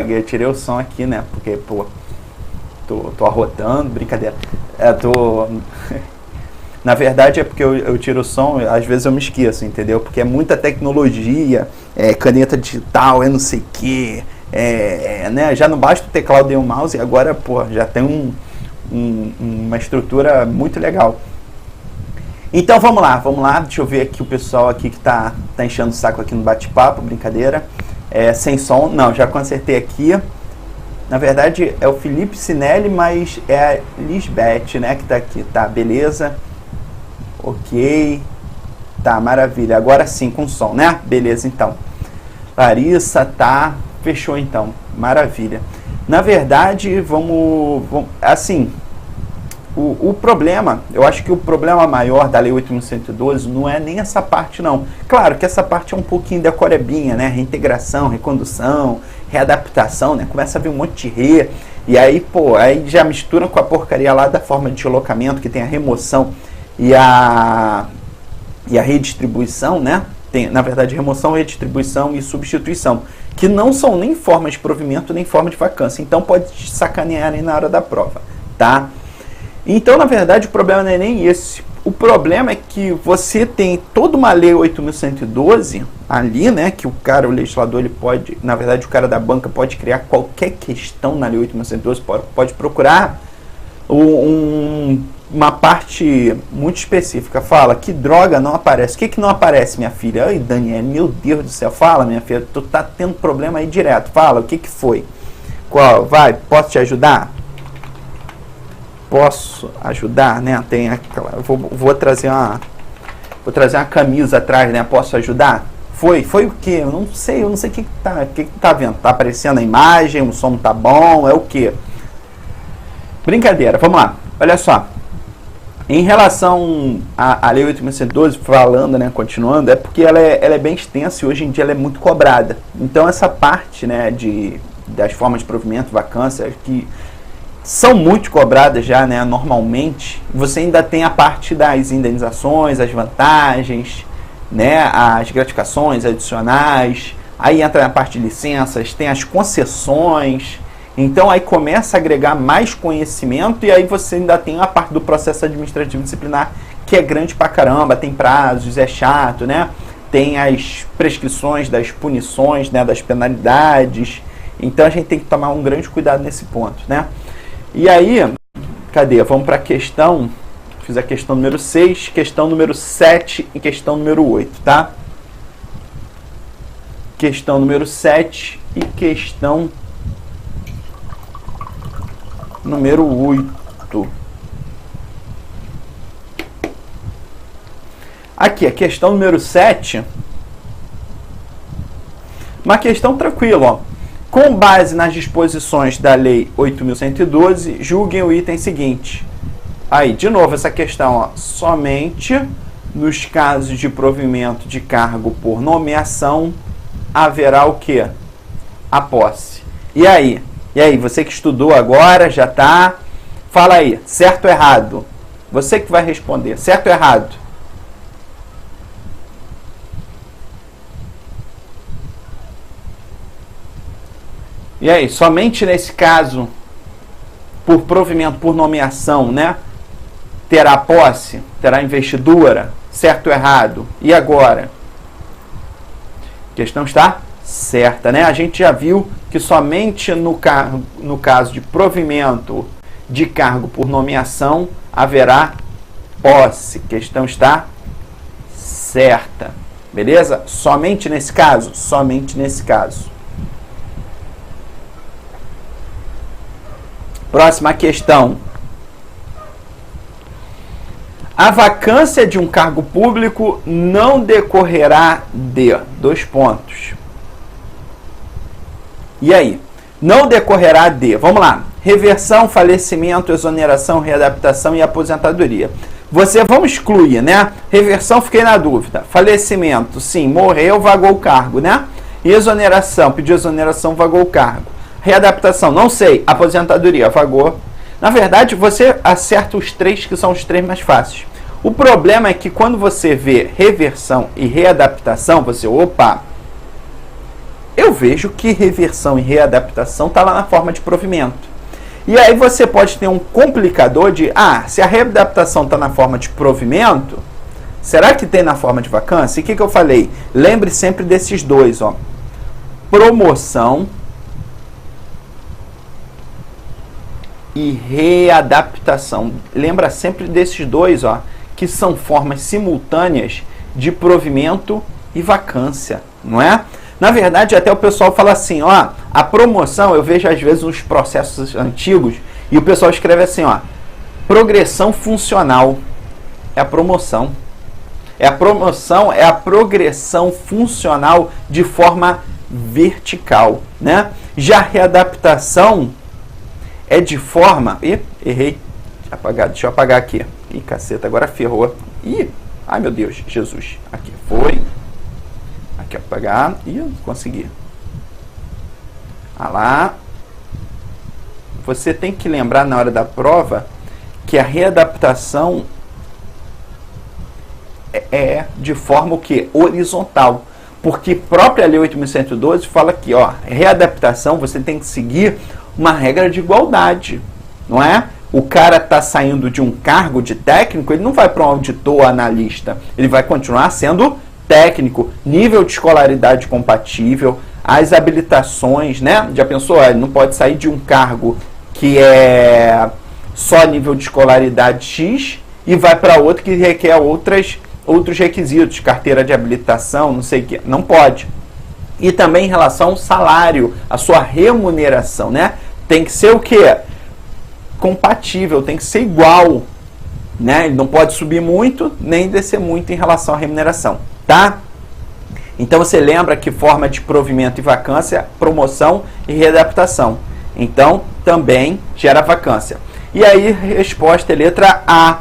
Eu tirei o som aqui, né? Porque, pô, tô arrotando, brincadeira. Na verdade é porque eu tiro o som, às vezes eu me esqueço, entendeu? Porque é muita tecnologia, caneta digital, não sei o quê, né? Já não basta o teclado e o mouse, e agora, pô, já tem uma estrutura muito legal. Então vamos lá, deixa eu ver aqui o pessoal aqui que tá enchendo o saco aqui no bate-papo, brincadeira. Sem som, não, já consertei aqui. Na verdade é o Felipe Sinelli, mas é a Lisbeth, né, que tá aqui, tá, beleza. Ok, tá, maravilha, agora sim com som, né, beleza então. Larissa, tá, fechou então, maravilha. Na verdade, vamos assim, o problema, eu acho que o problema maior da Lei 8.112 não é nem essa parte não. Claro que essa parte é um pouquinho decorebinha, né, reintegração, recondução, readaptação, né, começa a vir um monte de re, e aí, pô, aí já mistura com a porcaria lá da forma de deslocamento, que tem a remoção e a redistribuição, né? Tem, na verdade, remoção, redistribuição e substituição, que não são nem forma de provimento, nem forma de vacância. Então, pode sacanear aí na hora da prova, tá? Então, na verdade, o problema não é nem esse. O problema é que você tem toda uma lei 8.112 ali, né? Que o legislador, ele pode, na verdade, o cara da banca pode criar qualquer questão na lei 8.112, pode procurar uma parte muito específica. Fala, que droga não aparece? O que não aparece, minha filha? Ai, Daniel, meu Deus do céu. Fala, minha filha, tu tá tendo problema aí direto. Fala, o que foi? Qual? Vai, posso te ajudar? Posso ajudar, né? Tem aquela, vou trazer uma camisa atrás, né? Posso ajudar? Foi o quê? Eu não sei o que tá vendo. Tá aparecendo a imagem, o som tá bom, é o quê? Brincadeira, vamos lá. Olha só. Em relação à Lei 8.112, falando, né, continuando, é porque ela é bem extensa e hoje em dia ela é muito cobrada. Então essa parte, né, das formas de provimento, vacância, que são muito cobradas já, né, normalmente, você ainda tem a parte das indenizações, as vantagens, né, as gratificações adicionais, aí entra a parte de licenças, tem as concessões. Então aí começa a agregar mais conhecimento e aí você ainda tem a parte do processo administrativo disciplinar, que é grande pra caramba, tem prazos, é chato, né? Tem as prescrições das punições, né, das penalidades. Então a gente tem que tomar um grande cuidado nesse ponto, né? E aí, cadê? Vamos para a questão, fiz a questão número 6, questão número 7 e questão número 8, tá? Questão número 7 e questão número 8. Aqui, a questão número 7. Uma questão tranquila, ó. Com base nas disposições da Lei 8.112, julguem o item seguinte. Aí, de novo, essa questão, ó. Somente nos casos de provimento de cargo por nomeação haverá o quê? A posse. E aí, você que estudou agora, já tá? Fala aí, certo ou errado? Você que vai responder, certo ou errado? E aí, somente nesse caso, por provimento, por nomeação, né? Terá posse? Terá investidura? Certo ou errado? E agora? A questão está certa, né? A gente já viu que somente no caso de provimento de cargo por nomeação haverá posse. A questão está certa. Beleza? Somente nesse caso? Somente nesse caso. Próxima questão. A vacância de um cargo público não decorrerá de... Dois pontos. E aí? Não decorrerá de... Vamos lá. Reversão, falecimento, exoneração, readaptação e aposentadoria. Vamos excluir, né? Reversão, fiquei na dúvida. Falecimento, sim, morreu, vagou o cargo, né? E exoneração, pediu exoneração, vagou o cargo. Readaptação, não sei. Aposentadoria, vagou. Na verdade, você acerta os três, que são os três mais fáceis. O problema é que quando você vê reversão e readaptação, você, opa, eu vejo que reversão e readaptação está lá na forma de provimento. E aí você pode ter um complicador de, se a readaptação está na forma de provimento, será que tem na forma de vacância? E o que eu falei? Lembre sempre desses dois, ó. Promoção e readaptação. Lembra sempre desses dois, ó, que são formas simultâneas de provimento e vacância, não é? Na verdade, até o pessoal fala assim, ó, a promoção, eu vejo às vezes uns processos antigos, e o pessoal escreve assim, ó, progressão funcional. É a promoção. É a promoção, é a progressão funcional de forma vertical, né? Já a readaptação é de forma... Ih, errei. Deixa eu apagar aqui. Ih, caceta, agora ferrou. Ih, ai meu Deus, Jesus. Aqui, foi... Aqui, apagar. Ih, não consegui. Lá. Você tem que lembrar na hora da prova que a readaptação é de forma o quê? Horizontal. Porque própria Lei 8.112 fala que, ó, readaptação você tem que seguir uma regra de igualdade, não é? O cara está saindo de um cargo de técnico, ele não vai para um auditor ou analista, ele vai continuar sendo técnico, nível de escolaridade compatível, as habilitações, né? Já pensou? Ele não pode sair de um cargo que é só nível de escolaridade X e vai para outro que requer outros requisitos, carteira de habilitação, não sei o que, não pode. E também em relação ao salário, a sua remuneração, né? Tem que ser o quê? Compatível, tem que ser igual, né? Ele não pode subir muito, nem descer muito em relação à remuneração, tá? Então você lembra que forma de provimento e vacância, promoção e readaptação. Então também gera vacância. E aí, resposta é letra A.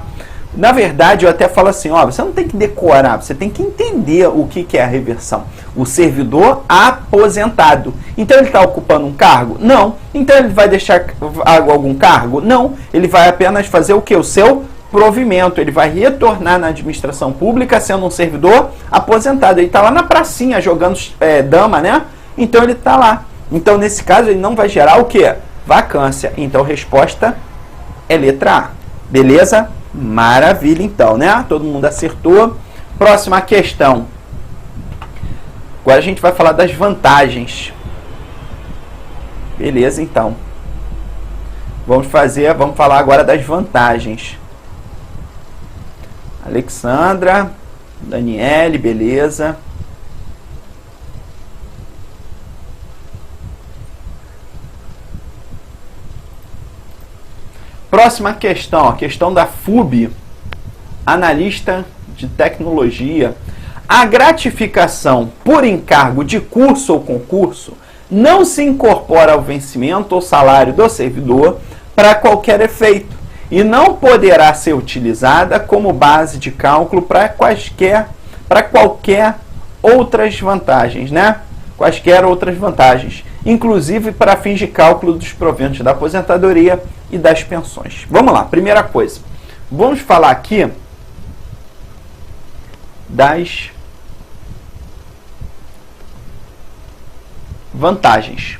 Na verdade, eu até falo assim, ó, você não tem que decorar, você tem que entender o que é a reversão. O servidor aposentado. Então ele está ocupando um cargo? Não. Então ele vai deixar algum cargo? Não. Ele vai apenas fazer o quê? O seu provimento. Ele vai retornar na administração pública sendo um servidor aposentado. Ele está lá na pracinha jogando dama, né? Então ele está lá. Então nesse caso ele não vai gerar o quê? Vacância. Então a resposta é letra A. Beleza? Maravilha, então, né? Todo mundo acertou. Próxima questão. Agora a gente vai falar das vantagens. Beleza, então. Vamos falar agora das vantagens. Alexandra, Daniele, beleza. Próxima questão, a questão da FUB, analista de tecnologia. A gratificação por encargo de curso ou concurso não se incorpora ao vencimento ou salário do servidor para qualquer efeito e não poderá ser utilizada como base de cálculo para qualquer outras vantagens, né? Quaisquer outras vantagens, inclusive para fins de cálculo dos proventos da aposentadoria e das pensões. Vamos lá, primeira coisa. Vamos falar aqui das vantagens.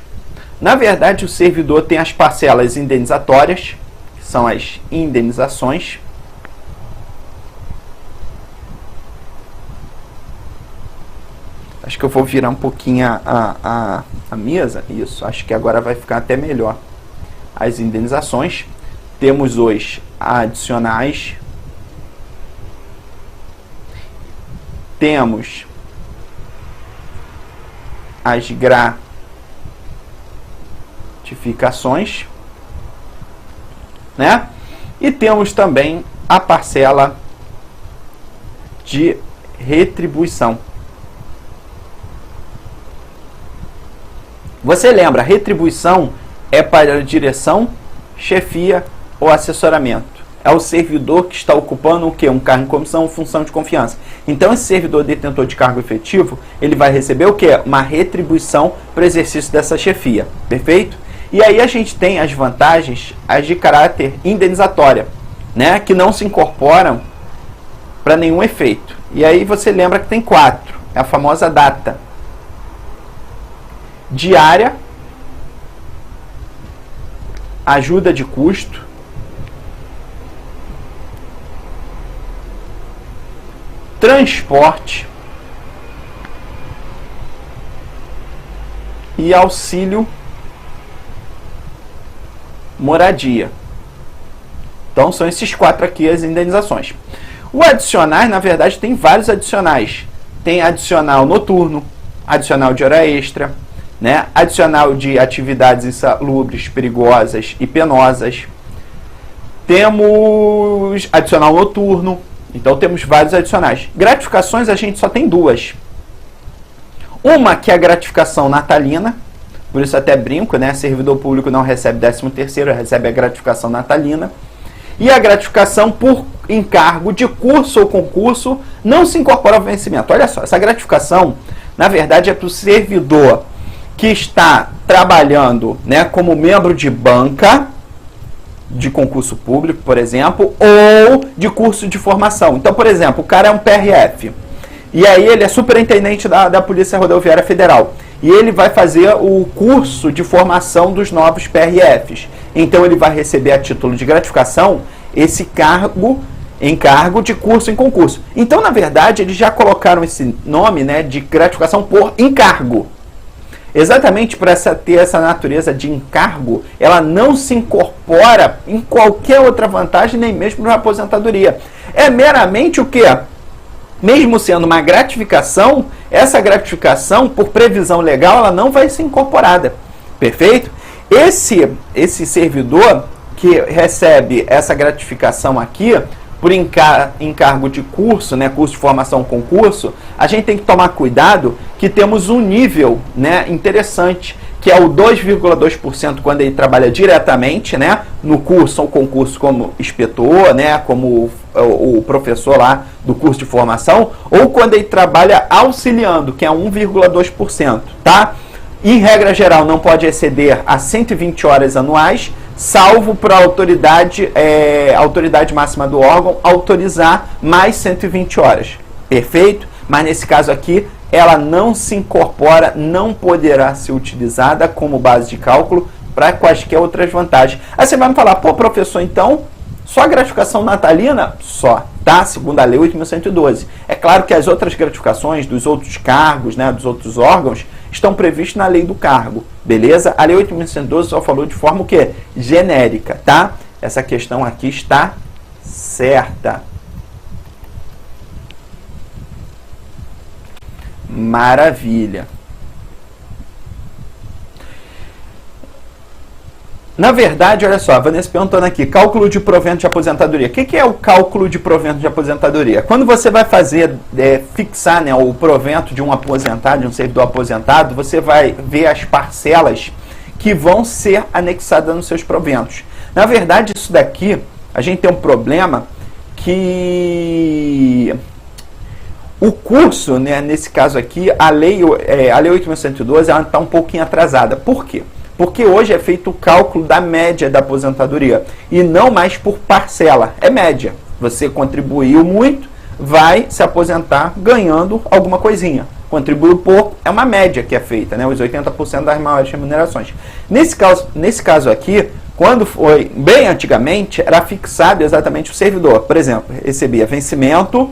Na verdade, o servidor tem as parcelas indenizatórias, que são as indenizações. Acho que eu vou virar um pouquinho a mesa. Isso, acho que agora vai ficar até melhor. As indenizações. Temos os adicionais. Temos as gratificações, né? E temos também a parcela de retribuição. Você lembra, retribuição é para a direção, chefia ou assessoramento. É o servidor que está ocupando o quê? Um cargo em comissão ou função de confiança. Então, esse servidor detentor de cargo efetivo, ele vai receber o quê? Uma retribuição para o exercício dessa chefia. Perfeito? E aí a gente tem as vantagens, as de caráter indenizatória, né? Que não se incorporam para nenhum efeito. E aí você lembra que tem 4. É a famosa data. diária, ajuda de custo, transporte e auxílio moradia. Então são esses 4 aqui as indenizações. O adicionais, na verdade, tem vários adicionais. Tem adicional noturno, adicional de hora extra, né? Adicional de atividades insalubres, perigosas e penosas. Temos adicional noturno. Então temos vários adicionais. Gratificações a gente só tem 2. Uma que é a gratificação natalina, por isso até brinco, né? Servidor público não recebe 13º, recebe a gratificação natalina. E a gratificação por encargo de curso ou concurso não se incorpora ao vencimento. Olha só, essa gratificação, na verdade, é para o servidor que está trabalhando, né, como membro de banca, de concurso público, por exemplo, ou de curso de formação. Então, por exemplo, o cara é um PRF, e aí ele é superintendente da Polícia Rodoviária Federal, e ele vai fazer o curso de formação dos novos PRFs. Então, ele vai receber a título de gratificação esse encargo de curso em concurso. Então, na verdade, eles já colocaram esse nome, né, de gratificação por encargo. Exatamente para ter essa natureza de encargo, ela não se incorpora em qualquer outra vantagem, nem mesmo na aposentadoria. É meramente o quê? Mesmo sendo uma gratificação, essa gratificação, por previsão legal, ela não vai ser incorporada. Perfeito? Esse servidor que recebe essa gratificação aqui, por encargo de curso, né, curso de formação concurso, a gente tem que tomar cuidado que temos um nível, né, interessante, que é o 2,2% quando ele trabalha diretamente, né, no curso ou concurso como inspetor, né, como o professor lá do curso de formação, ou quando ele trabalha auxiliando, que é 1,2%, tá? Em regra geral, não pode exceder a 120 horas anuais, salvo para a autoridade máxima do órgão autorizar mais 120 horas. Perfeito? Mas nesse caso aqui, ela não se incorpora, não poderá ser utilizada como base de cálculo para quaisquer outras vantagens. Aí você vai me falar, pô, professor, então, só a gratificação natalina? Só, tá? Segundo a Lei 8.112. É claro que as outras gratificações dos outros cargos, né, dos outros órgãos, estão previstos na lei do cargo, beleza? A Lei 8.112 só falou de forma o quê? Genérica, tá? Essa questão aqui está certa. Maravilha. Na verdade, olha só, a Vanessa perguntando aqui, cálculo de provento de aposentadoria. O que é o cálculo de provento de aposentadoria? Quando você vai fazer, fixar, né, o provento de um aposentado, de um servidor aposentado, você vai ver as parcelas que vão ser anexadas nos seus proventos. Na verdade, isso daqui, a gente tem um problema que o curso, né, nesse caso aqui, a Lei 8.112, ela está um pouquinho atrasada. Por quê? Porque hoje é feito o cálculo da média da aposentadoria e não mais por parcela, é média. Você contribuiu muito, vai se aposentar ganhando alguma coisinha. Contribuiu pouco, é uma média que é feita, né? Os 80% das maiores remunerações. Nesse caso aqui, quando foi bem antigamente, era fixado exatamente o servidor. Por exemplo, recebia vencimento,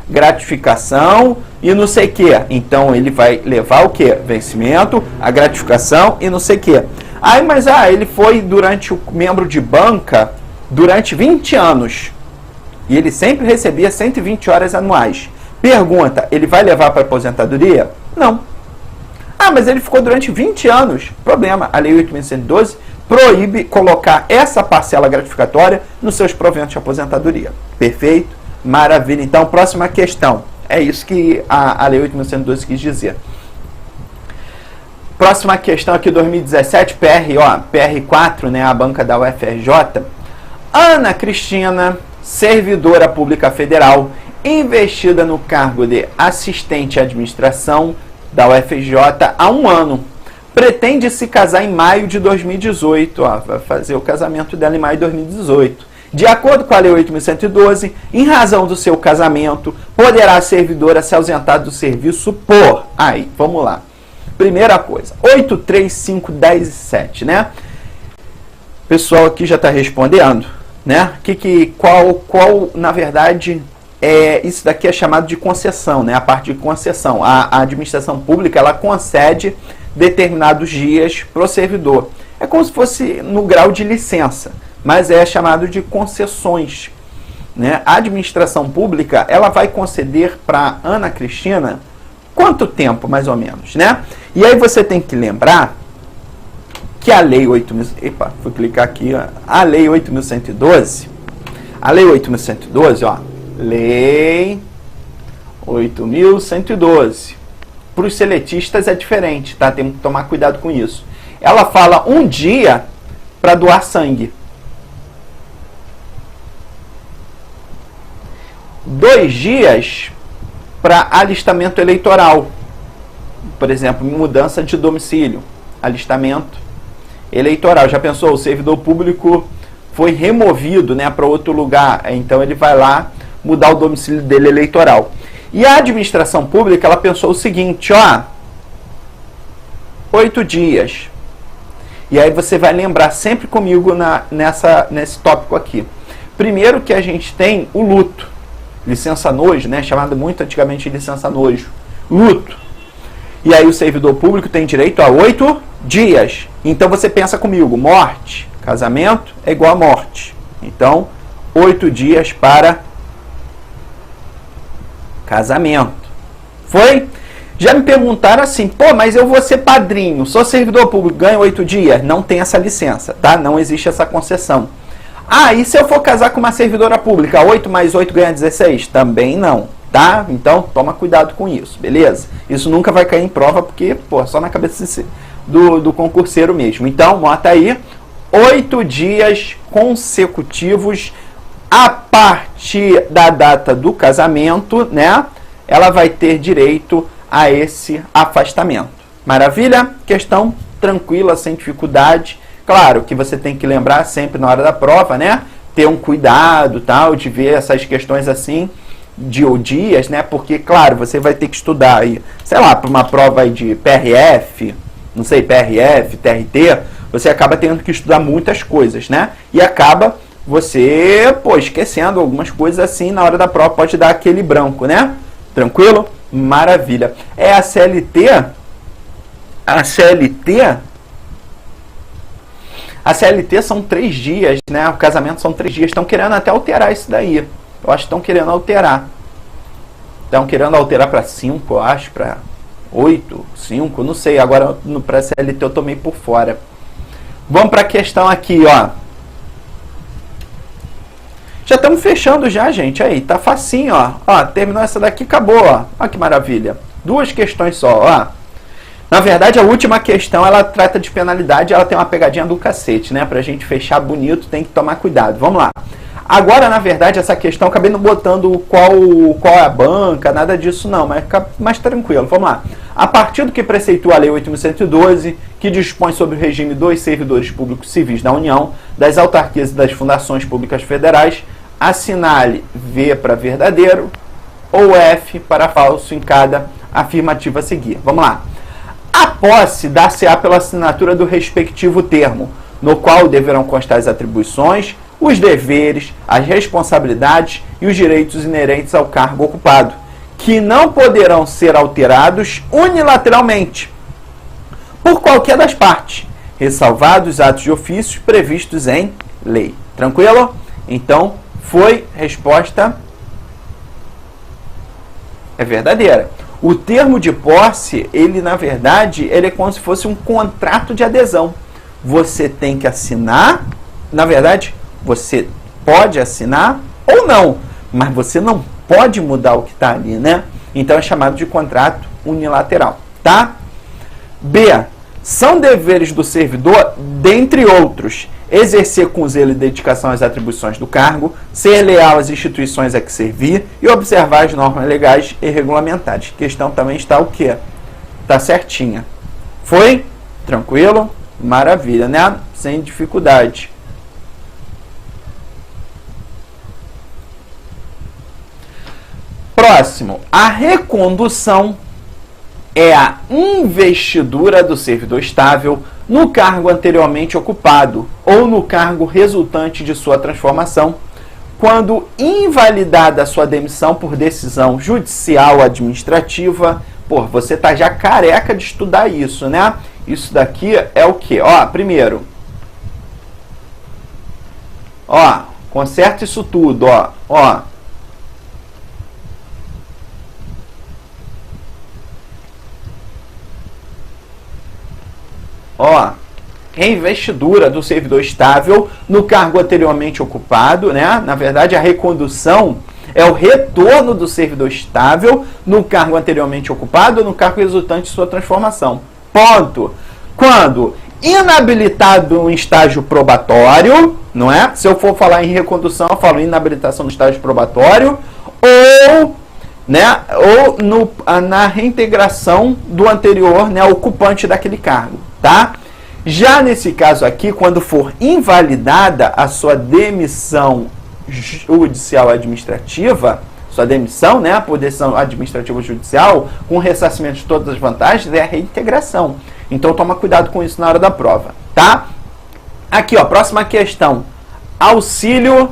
gratificação e não sei o que. Então ele vai levar o que? Vencimento, a gratificação e não sei o que. Aí, mas ele foi durante o membro de banca durante 20 anos. E ele sempre recebia 120 horas anuais. Pergunta, ele vai levar para a aposentadoria? Não. Mas ele ficou durante 20 anos. Problema, a Lei 8.112 proíbe colocar essa parcela gratificatória nos seus proventos de aposentadoria. Perfeito? Maravilha. Então, próxima questão. É isso que a Lei 8.112 quis dizer. Próxima questão aqui, 2017, PR4, né, a banca da UFRJ. Ana Cristina, servidora pública federal, investida no cargo de assistente à administração da UFRJ há 1 ano. Pretende se casar em maio de 2018. Vai fazer o casamento dela em maio de 2018. De acordo com a Lei 8.112, em razão do seu casamento, poderá a servidora se ausentar do serviço por... vamos lá. Primeira coisa, 8, 3, 5, 10 e 7, né? O pessoal aqui já está respondendo, né? Qual, na verdade, isso daqui é chamado de concessão, né? A parte de concessão. A administração pública, ela concede determinados dias para o servidor. É como se fosse no grau de licença, mas é chamado de concessões, né? A administração pública, ela vai conceder para Ana Cristina quanto tempo, mais ou menos, né? E aí você tem que lembrar que a Lei 8.000... Epa, vou clicar aqui, ó. A Lei 8.112, ó, Lei 8.112. Para os seletistas é diferente, tá? Tem que tomar cuidado com isso. Ela fala um dia para doar sangue. 2 dias para alistamento eleitoral. Por exemplo, mudança de domicílio, alistamento eleitoral. Já pensou? O servidor público foi removido, né, para outro lugar, então ele vai lá mudar o domicílio dele eleitoral. E a administração pública, ela pensou o seguinte, ó, 8 dias. E aí você vai lembrar sempre comigo nesse tópico aqui. Primeiro que a gente tem o luto, licença nojo, né, chamado muito antigamente de licença nojo, luto. E aí o servidor público tem direito a 8 dias. Então você pensa comigo, morte, casamento é igual a morte. Então, 8 dias para casamento. Foi? Já me perguntaram assim, pô, mas eu vou ser padrinho, sou servidor público, ganho 8 dias? Não tem essa licença, tá? Não existe essa concessão. Ah, e se eu for casar com uma servidora pública, 8 mais 8 ganha 16? Também não, tá? Então, toma cuidado com isso, beleza? Isso nunca vai cair em prova, porque, pô, só na cabeça do concurseiro mesmo. Então, nota aí, 8 dias consecutivos a partir da data do casamento, né? Ela vai ter direito a esse afastamento. Maravilha? Questão tranquila, sem dificuldade. Claro que você tem que lembrar sempre na hora da prova, né? Ter um cuidado, tal, de ver essas questões assim, de dias, né? Porque, claro, você vai ter que estudar aí, sei lá, para uma prova aí de PRF, não sei, PRF, TRT, você acaba tendo que estudar muitas coisas, né? E acaba você, pô, esquecendo algumas coisas assim, na hora da prova pode dar aquele branco, né? Tranquilo? Maravilha. É a CLT? A CLT são 3 dias, né? O casamento são 3 dias. Estão querendo até alterar isso daí. Eu acho que estão querendo alterar. Estão querendo alterar para 5, eu acho, para 8, 5, não sei. Agora, para a CLT eu tô meio por fora. Vamos para a questão aqui, ó. Já estamos fechando já, gente. Aí, tá facinho, ó. Ó, terminou essa daqui, acabou, ó. Ó que maravilha. 2 questões só, ó. Na verdade, a última questão, ela trata de penalidade, ela tem uma pegadinha do cacete, né? Pra gente fechar bonito, tem que tomar cuidado. Vamos lá. Agora, na verdade, essa questão, acabei não botando qual é a banca, nada disso não, mas fica mais tranquilo. Vamos lá. A partir do que preceitua a Lei 8.112, que dispõe sobre o regime dos servidores públicos civis da União, das autarquias e das fundações públicas federais, assinale V para verdadeiro ou F para falso em cada afirmativa a seguir. Vamos lá. A posse dar-se-á pela assinatura do respectivo termo, no qual deverão constar as atribuições, os deveres, as responsabilidades e os direitos inerentes ao cargo ocupado, que não poderão ser alterados unilateralmente por qualquer das partes, ressalvados os atos de ofício previstos em lei. Tranquilo? Então, foi resposta é verdadeira. O termo de posse, ele na verdade, ele é como se fosse um contrato de adesão. Você tem que assinar, na verdade, você pode assinar ou não, mas você não pode mudar o que está ali, né? Então é chamado de contrato unilateral, tá? B. São deveres do servidor, dentre outros, exercer com zelo e dedicação as atribuições do cargo, ser leal às instituições a que servir e observar as normas legais e regulamentares. A questão também está o quê? Está certinha. Foi? Tranquilo? Maravilha, né? Sem dificuldade. Próximo. A recondução é a investidura do servidor estável no cargo anteriormente ocupado ou no cargo resultante de sua transformação, quando invalidada a sua demissão por decisão judicial ou administrativa. Pô, você tá já careca de estudar isso, né? Isso daqui é o quê? Ó, primeiro, ó, conserta isso tudo, ó. Ó, reinvestidura do servidor estável no cargo anteriormente ocupado, né? Na verdade, a recondução é o retorno do servidor estável no cargo anteriormente ocupado ou no cargo resultante de sua transformação. Ponto. Quando inabilitado em estágio probatório, não é? Se eu for falar em recondução, eu falo inabilitação no estágio probatório ou, né, na reintegração do anterior, né, ocupante daquele cargo, tá? Já nesse caso aqui, quando for invalidada a sua demissão judicial administrativa, sua demissão, né, por decisão administrativa judicial, com ressarcimento de todas as vantagens, é a reintegração. Então toma cuidado com isso na hora da prova, tá? Aqui, ó, próxima questão. Auxílio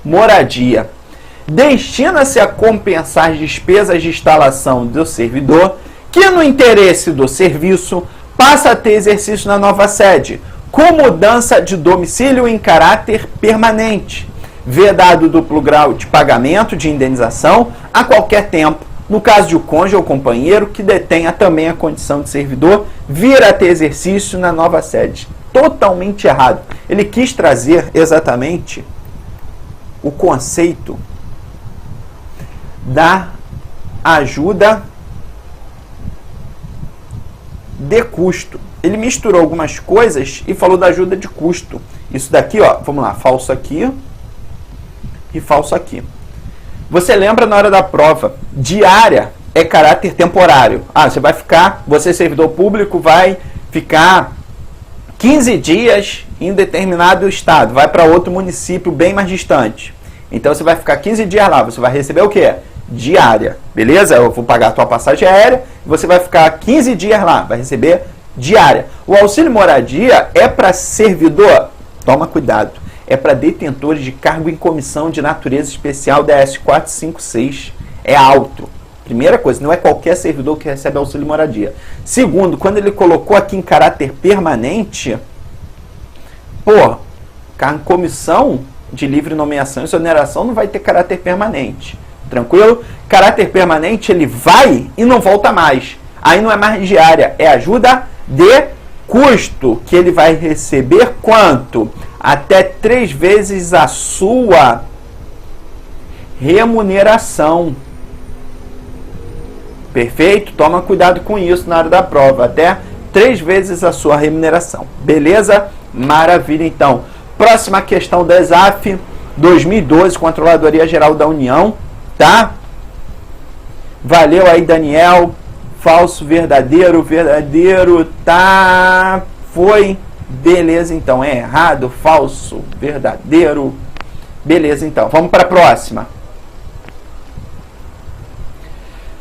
moradia. Destina-se a compensar as despesas de instalação do servidor que, no interesse do serviço, passa a ter exercício na nova sede, com mudança de domicílio em caráter permanente, vedado duplo grau de pagamento de indenização a qualquer tempo, no caso de o cônjuge ou companheiro que detenha também a condição de servidor vir a ter exercício na nova sede. Totalmente errado. Ele quis trazer exatamente o conceito da ajuda de custo. Ele misturou algumas coisas e falou da ajuda de custo. Isso daqui, ó, vamos lá, falso aqui e falso aqui. Você lembra na hora da prova, diária é caráter temporário. Ah, você servidor público vai ficar 15 dias em determinado estado, vai para outro município bem mais distante. Então você vai ficar 15 dias lá, você vai receber o quê? Diária, beleza? Eu vou pagar a tua passagem aérea, você vai ficar 15 dias lá, vai receber diária. O auxílio moradia é para servidor, toma cuidado, é para detentores de cargo em comissão de natureza especial da S 456, é alto. Primeira coisa, não é qualquer servidor que recebe auxílio moradia. Segundo, quando ele colocou aqui em caráter permanente, pô, cargo em comissão de livre nomeação e exoneração não vai ter caráter permanente. Tranquilo? Caráter permanente, ele vai e não volta mais. Aí não é mais diária, é ajuda de custo, que ele vai receber quanto? Até 3 vezes a sua remuneração. Perfeito? Toma cuidado com isso na hora da prova. Até 3 vezes a sua remuneração. Beleza? Maravilha, então. Próxima questão da ESAF 2012, Controladoria Geral da União. Tá? Valeu aí, Daniel. Falso, verdadeiro, verdadeiro, tá? Foi. Beleza, então. É errado, falso, verdadeiro. Beleza, então. Vamos para a próxima.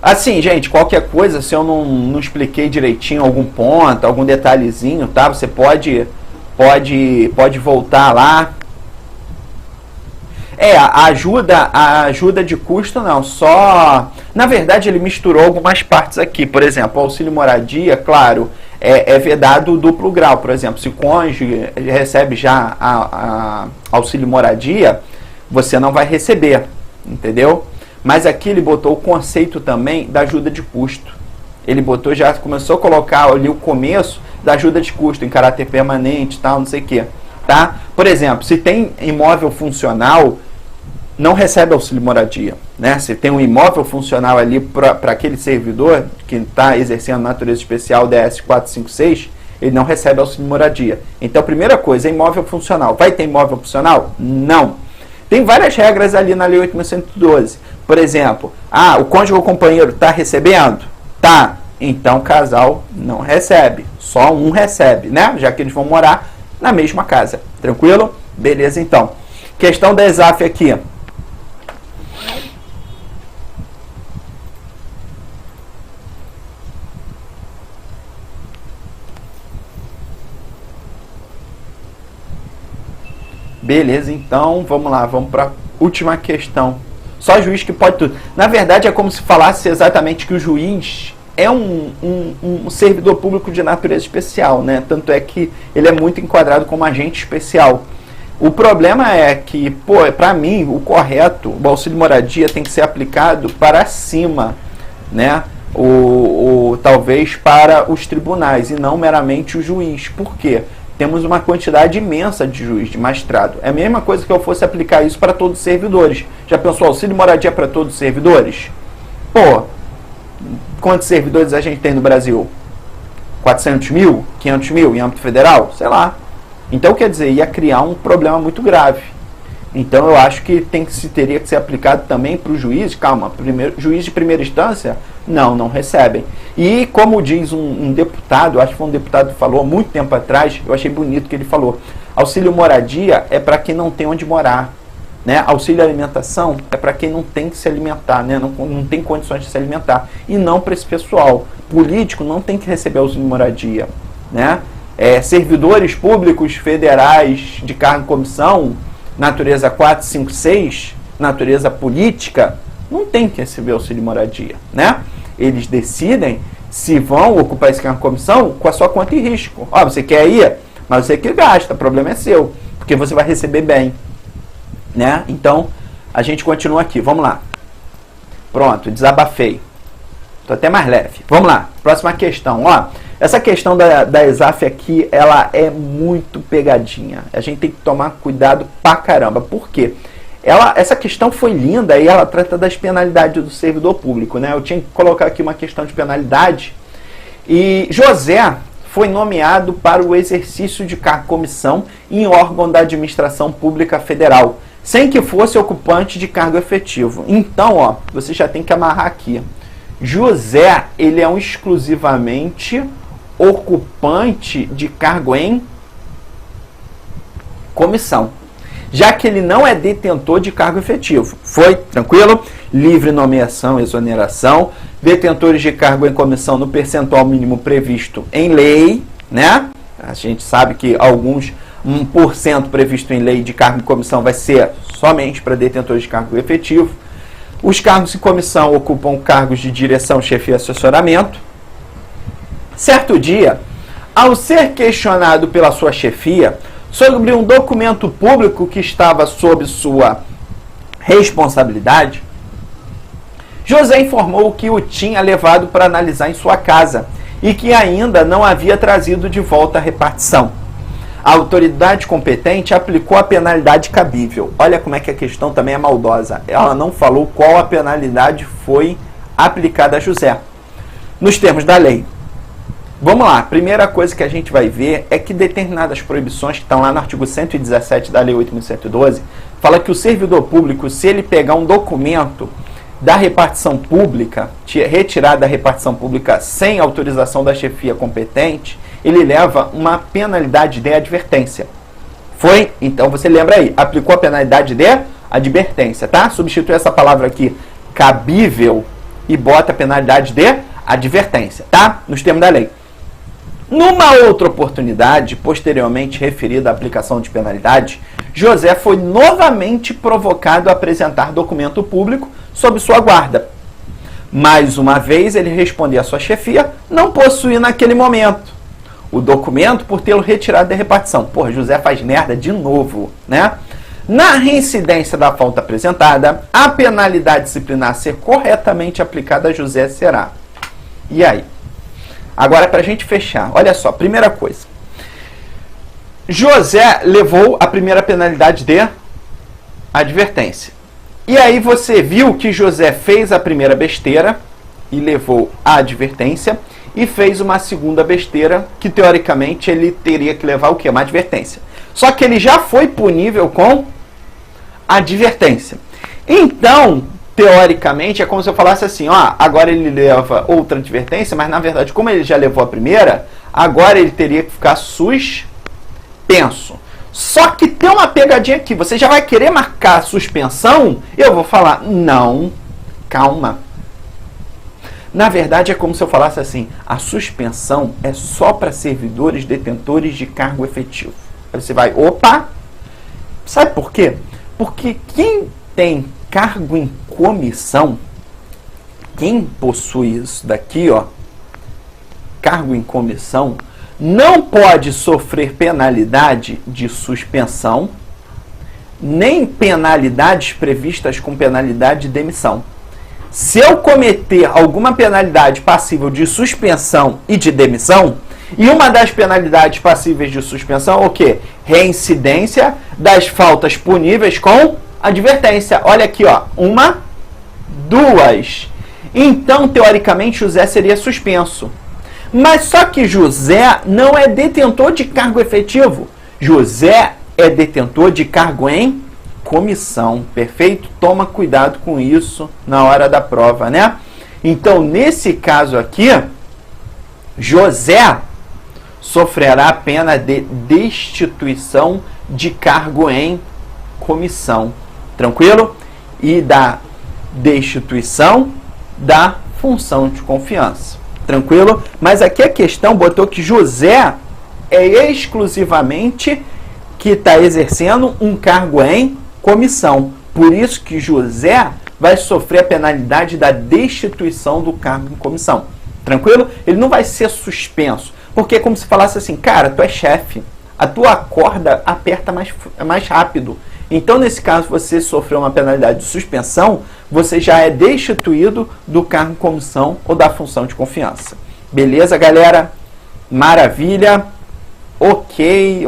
Assim, gente, qualquer coisa, se eu não expliquei direitinho algum ponto, algum detalhezinho, tá? Você pode voltar lá. A ajuda de custo não, só... Na verdade, ele misturou algumas partes aqui. Por exemplo, auxílio moradia, claro, é vedado o duplo grau. Por exemplo, se o cônjuge recebe já a auxílio moradia, você não vai receber, entendeu? Mas aqui ele botou o conceito também da ajuda de custo. Ele botou, já começou a colocar ali o começo da ajuda de custo, em caráter permanente, tal, não sei o quê. Tá? Por exemplo, se tem imóvel funcional, não recebe auxílio moradia, né? Se tem um imóvel funcional ali para aquele servidor que está exercendo natureza especial DS 456, ele não recebe auxílio moradia. Então, primeira coisa, imóvel funcional. Vai ter imóvel funcional? Não. Tem várias regras ali na Lei 8.112. Por exemplo, o cônjuge ou companheiro está recebendo? Tá. Então, o casal não recebe. Só um recebe, né? Já que eles vão morar na mesma casa. Tranquilo? Beleza, então. Questão da ESAF aqui. Beleza, então vamos lá, vamos para a última questão. Só juiz que pode tudo. Na verdade, é como se falasse exatamente que o juiz é um servidor público de natureza especial, né? Tanto é que ele é muito enquadrado como agente especial. O problema é que, para mim, o correto, o auxílio moradia tem que ser aplicado para cima, né? Talvez para os tribunais e não meramente o juiz. Por quê? Temos uma quantidade imensa de juiz, de magistrado. É a mesma coisa que eu fosse aplicar isso para todos os servidores. Já pensou auxílio moradia para todos os servidores? Quantos servidores a gente tem no Brasil? 400 mil? 500 mil em âmbito federal? Sei lá. Então, quer dizer, ia criar um problema muito grave. Então, eu acho que teria que ser aplicado também para o juiz. Calma, juiz de primeira instância? Não recebem. E, como diz um deputado, acho que foi um deputado que falou há muito tempo atrás, eu achei bonito que ele falou, auxílio moradia é para quem não tem onde morar. Né? Auxílio alimentação é para quem não tem que se alimentar, né? não tem condições de se alimentar. E não para esse pessoal. Político não tem que receber auxílio moradia. Né? Servidores públicos federais de cargo e comissão, natureza 4, 5, 6, natureza política, não tem que receber auxílio moradia. Né? Eles decidem se vão ocupar esse cargo e comissão com a sua conta e risco. Você quer ir, mas você que gasta, o problema é seu, porque você vai receber bem. Né? Então, a gente continua aqui. Vamos lá. Pronto, desabafei. Estou até mais leve. Vamos lá. Próxima questão. Essa questão da ESAF aqui, ela é muito pegadinha. A gente tem que tomar cuidado pra caramba. Por quê? Essa questão foi linda e ela trata das penalidades do servidor público. Né? Eu tinha que colocar aqui uma questão de penalidade. E José foi nomeado para o exercício de comissão em órgão da administração pública federal, sem que fosse ocupante de cargo efetivo. Então, você já tem que amarrar aqui. José, ele é um exclusivamente ocupante de cargo em comissão, já que ele não é detentor de cargo efetivo. Foi tranquilo? Livre nomeação, exoneração, detentores de cargo em comissão no percentual mínimo previsto em lei, né? A gente sabe que alguns 1% previsto em lei de cargo em comissão vai ser somente para detentores de cargo efetivo. Os cargos em comissão ocupam cargos de direção, chefia e assessoramento. Certo dia, ao ser questionado pela sua chefia sobre um documento público que estava sob sua responsabilidade, José informou que o tinha levado para analisar em sua casa e que ainda não havia trazido de volta a repartição. A autoridade competente aplicou a penalidade cabível. Olha como é que a questão também é maldosa. Ela não falou qual a penalidade foi aplicada a José, nos termos da lei. Vamos lá, a primeira coisa que a gente vai ver é que determinadas proibições que estão lá no artigo 117 da Lei 8.112, fala que o servidor público, se ele pegar um documento da repartição pública, retirar da repartição pública sem autorização da chefia competente, ele leva uma penalidade de advertência. Foi? Então você lembra aí, aplicou a penalidade de advertência, tá? Substitui essa palavra aqui, cabível, e bota a penalidade de advertência, tá? Nos termos da lei. Numa outra oportunidade, posteriormente referida à aplicação de penalidade, José foi novamente provocado a apresentar documento público sob sua guarda. Mais uma vez, ele respondeu à sua chefia não possuir naquele momento o documento por tê-lo retirado da repartição. Porra, José faz merda de novo, né? Na reincidência da falta apresentada, a penalidade disciplinar a ser corretamente aplicada a José será. E aí? Agora, para a gente fechar, olha só, primeira coisa. José levou a primeira penalidade de advertência. E aí você viu que José fez a primeira besteira e levou a advertência e fez uma segunda besteira que, teoricamente, ele teria que levar o quê? Uma advertência. Só que ele já foi punível com advertência. Então, teoricamente, é como se eu falasse assim, agora ele leva outra advertência, mas na verdade, como ele já levou a primeira, agora ele teria que ficar suspenso. Só que tem uma pegadinha aqui, você já vai querer marcar a suspensão? Eu vou falar, não, calma. Na verdade, é como se eu falasse assim, a suspensão é só para servidores detentores de cargo efetivo. Aí você vai, opa, Sabe por quê? Porque quem tem cargo em comissão, quem possui isso daqui, ó, cargo em comissão, não pode sofrer penalidade de suspensão, nem penalidades previstas com penalidade de demissão. Se eu cometer alguma penalidade passível de suspensão e de demissão, e uma das penalidades passíveis de suspensão é o quê? Reincidência das faltas puníveis com advertência. Olha aqui, ó, 1, 2. Então, teoricamente, José seria suspenso. Mas só que José não é detentor de cargo efetivo. José é detentor de cargo em comissão, perfeito? Toma cuidado com isso na hora da prova, né? Então, nesse caso aqui, José sofrerá a pena de destituição de cargo em comissão, tranquilo? E da destituição da função de confiança, tranquilo? Mas aqui a questão botou que José é exclusivamente que está exercendo um cargo em comissão. Por isso que José vai sofrer a penalidade da destituição do cargo em comissão. Tranquilo? Ele não vai ser suspenso. Porque é como se falasse assim, cara, tu é chefe, a tua corda aperta mais rápido. Então, nesse caso, você sofreu uma penalidade de suspensão, você já é destituído do cargo em comissão ou da função de confiança. Beleza, galera? Maravilha. Ok.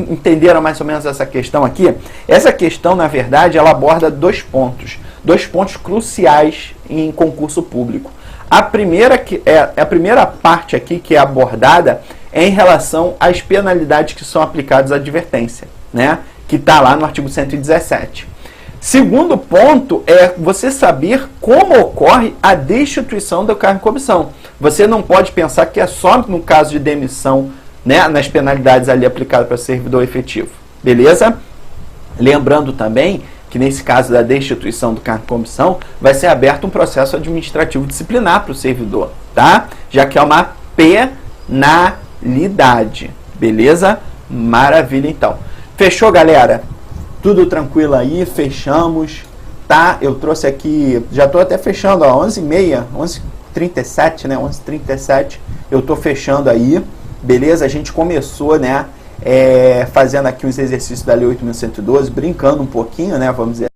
Entenderam mais ou menos essa questão aqui? Essa questão, na verdade, ela aborda dois pontos cruciais em concurso público. A primeira parte aqui que é abordada é em relação às penalidades que são aplicadas à advertência, né? Que está lá no artigo 117. Segundo ponto é você saber como ocorre a destituição do cargo em comissão. Você não pode pensar que é só no caso de demissão, né, nas penalidades ali aplicadas para servidor efetivo. Beleza? Lembrando também que nesse caso da destituição do cargo em comissão, vai ser aberto um processo administrativo disciplinar para o servidor, tá? Já que é uma penalidade. Beleza? Maravilha, então. Fechou, galera? Tudo tranquilo aí? Fechamos, tá? Eu trouxe aqui, já estou até fechando, ó, 11h30, 11h37, né? 11h37, eu estou fechando aí, beleza? A gente começou, né? Fazendo aqui os exercícios da Lei 8.112, brincando um pouquinho, né? Vamos dizer